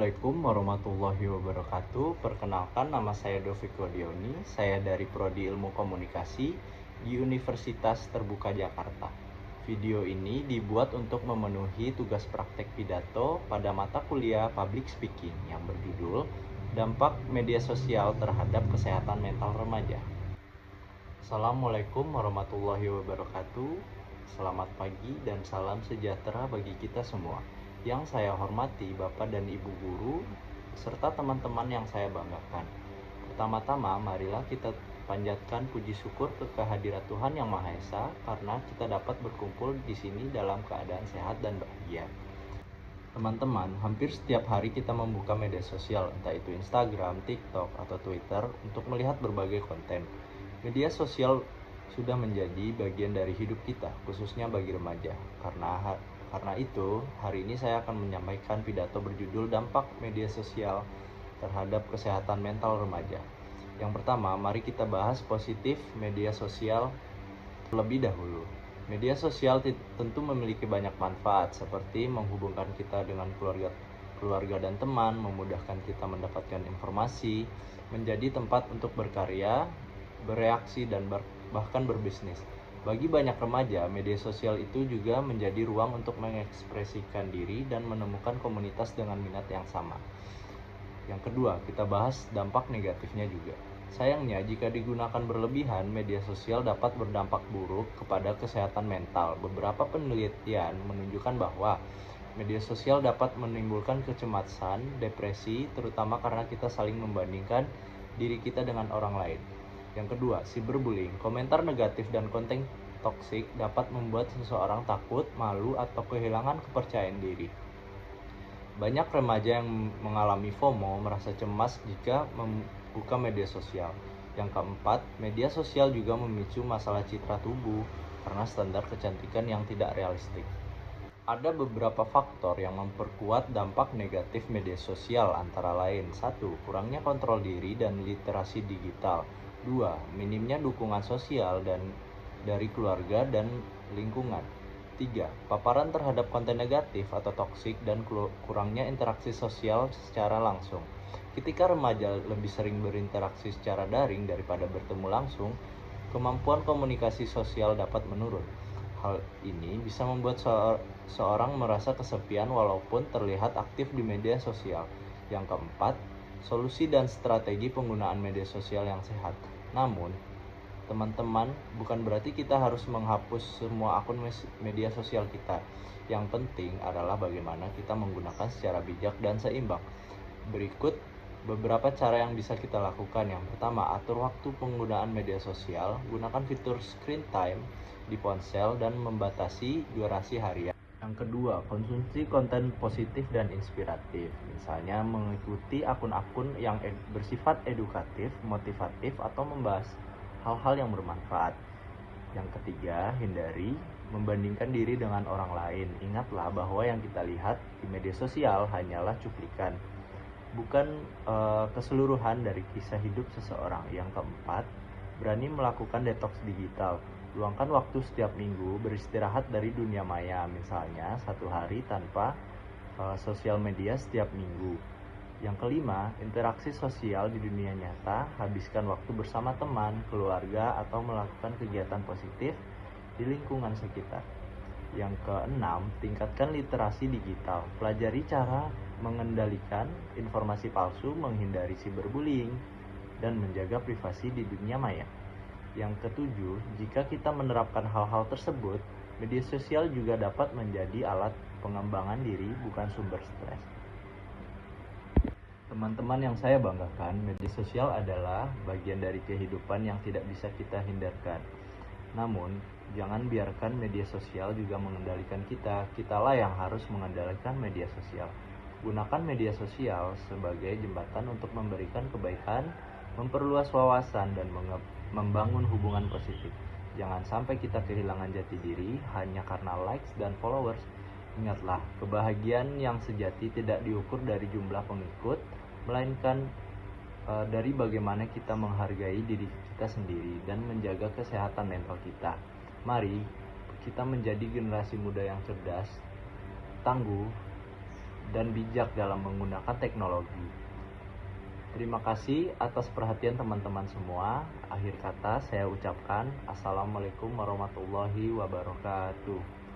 Assalamualaikum warahmatullahi wabarakatuh. Perkenalkan, nama saya Dovik Wadioni. Saya dari Prodi Ilmu Komunikasi di Universitas Terbuka Jakarta. Video ini dibuat untuk memenuhi tugas praktek pidato pada mata kuliah Public Speaking yang berjudul Dampak Media Sosial Terhadap Kesehatan Mental Remaja. Assalamualaikum warahmatullahi wabarakatuh. Selamat pagi dan salam sejahtera bagi kita semua. Yang saya hormati Bapak dan Ibu Guru, serta teman-teman yang saya banggakan. Pertama-tama, marilah kita panjatkan puji syukur ke kehadirat Tuhan Yang Maha Esa karena kita dapat berkumpul di sini dalam keadaan sehat dan bahagia. Teman-teman, hampir setiap hari kita membuka media sosial, entah itu Instagram, TikTok, atau Twitter, untuk melihat berbagai konten. Media sosial sudah menjadi bagian dari hidup kita, khususnya bagi remaja. Karena itu, hari ini saya akan menyampaikan pidato berjudul Dampak Media Sosial Terhadap Kesehatan Mental Remaja. Yang pertama, mari kita bahas positif media sosial terlebih dahulu. Media sosial tentu memiliki banyak manfaat, seperti menghubungkan kita dengan keluarga dan teman, memudahkan kita mendapatkan informasi, menjadi tempat untuk berkarya, bereaksi, dan bahkan berbisnis. Bagi banyak remaja, media sosial itu juga menjadi ruang untuk mengekspresikan diri dan menemukan komunitas dengan minat yang sama. Yang kedua, kita bahas dampak negatifnya juga. Sayangnya, jika digunakan berlebihan, media sosial dapat berdampak buruk kepada kesehatan mental. Beberapa penelitian menunjukkan bahwa media sosial dapat menimbulkan kecemasan, depresi, terutama karena kita saling membandingkan diri kita dengan orang lain. Yang kedua, cyberbullying. Komentar negatif dan konten toksik dapat membuat seseorang takut, malu, atau kehilangan kepercayaan diri. Banyak remaja yang mengalami FOMO, merasa cemas jika membuka media sosial. Yang keempat, media sosial juga memicu masalah citra tubuh karena standar kecantikan yang tidak realistik. Ada beberapa faktor yang memperkuat dampak negatif media sosial, antara lain: 1. Kurangnya kontrol diri dan literasi digital. 2. Minimnya dukungan sosial dari keluarga dan lingkungan. 3. Paparan terhadap konten negatif atau toksik dan kurangnya interaksi sosial secara langsung. Ketika remaja lebih sering berinteraksi secara daring daripada bertemu langsung, kemampuan komunikasi sosial dapat menurun. Hal ini bisa membuat seorang merasa kesepian walaupun terlihat aktif di media sosial. Yang keempat, solusi dan strategi penggunaan media sosial yang sehat. Namun, teman-teman, bukan berarti kita harus menghapus semua akun media sosial kita. Yang penting adalah bagaimana kita menggunakan secara bijak dan seimbang. Berikut beberapa cara yang bisa kita lakukan. Yang pertama, atur waktu penggunaan media sosial. Gunakan fitur screen time di ponsel dan membatasi durasi harian. Yang kedua, konsumsi konten positif dan inspiratif. Misalnya mengikuti akun-akun yang bersifat edukatif, motivatif, atau membahas hal-hal yang bermanfaat. Yang ketiga, hindari membandingkan diri dengan orang lain. Ingatlah bahwa yang kita lihat di media sosial hanyalah cuplikan, bukan keseluruhan dari kisah hidup seseorang. Yang keempat, berani melakukan detox digital. Luangkan waktu setiap minggu beristirahat dari dunia maya, misalnya 1 hari tanpa sosial media setiap minggu. Yang kelima, interaksi sosial di dunia nyata. Habiskan waktu bersama teman, keluarga, atau melakukan kegiatan positif di lingkungan sekitar. Yang keenam, tingkatkan literasi digital. Pelajari cara mengendalikan informasi palsu, menghindari cyberbullying, dan menjaga privasi di dunia maya. Yang ketujuh, jika kita menerapkan hal-hal tersebut, media sosial juga dapat menjadi alat pengembangan diri, bukan sumber stres. Teman-teman yang saya banggakan, media sosial adalah bagian dari kehidupan yang tidak bisa kita hindarkan. Namun, jangan biarkan media sosial juga mengendalikan kita. Kitalah yang harus mengendalikan media sosial. Gunakan media sosial sebagai jembatan untuk memberikan kebaikan, memperluas wawasan, dan membangun hubungan positif. Jangan sampai kita kehilangan jati diri hanya karena likes dan followers. Ingatlah, kebahagiaan yang sejati tidak diukur dari jumlah pengikut, melainkan dari bagaimana kita menghargai diri kita sendiri dan menjaga kesehatan mental kita. Mari kita menjadi generasi muda yang cerdas, tangguh, dan bijak dalam menggunakan teknologi. Terima kasih atas perhatian teman-teman semua. Akhir kata saya ucapkan Assalamualaikum warahmatullahi wabarakatuh.